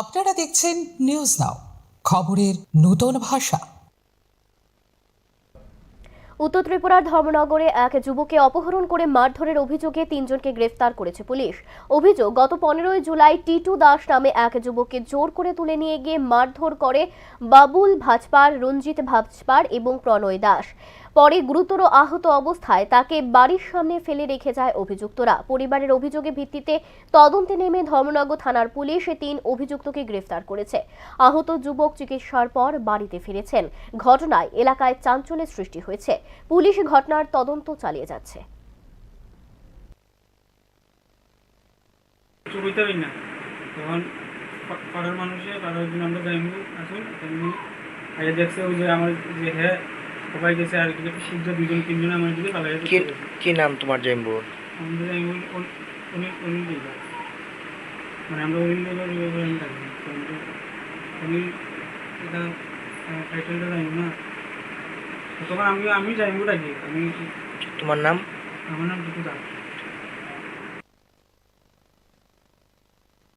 আপনারা দেখছেন news now, খবরের নতুন ভাষা। উত্তর ত্রিপুরার ধর্মনগরে এক যুবককে অপহরণ করে মারধরের অভিযোগে ৩ জনকে গ্রেফতার করেছে পুলিশ। অভিযোগ, গত ১৫ জুলাই টিটু দাস নামে এক যুবককে জোর করে তুলে নিয়ে গিয়ে মারধর করে বাবুল ভাজপার, রঞ্জিত ভাজপার এবং প্রণয় দাস। পরে গুরুতর আহত অবস্থায় তাকে বাড়ির সামনে ফেলে রেখে যায় অভিযুক্তরা। পরিবারের অভিযোগের ভিত্তিতে তদন্তে নেমে ধর্মনগর থানার পুলিশ ৩ অভিযুক্তকে গ্রেফতার করেছে। আহত যুবক চিকিৎসার পর বাড়িতে ফিরেছেন। ঘটনায় এলাকায় চাঞ্চল্যের সৃষ্টি হয়েছে। পুলিশ ঘটনার তদন্ত চালিয়ে যাচ্ছে। তখন পাড়ার মানুষে পাড়ার দিন আমরা যাইব আসুন আগে দেখছে ওই যে আমার যে হ্যাঁ সবাই গেছে আর কি সিদ্ধ 2 জন 3 জন আমার দিকে পালাই। কি নাম তোমার জাইম্বুর? আমাদের জাইম্বুর অনিল দিবা, মানে আমরা অনিল দিবা থাকি। অনিল এটা টাইটেলটা জানি না। তখন আমি জাইম্বুর আগে আমি। তোমার নাম? আমার নাম টিটু দাস।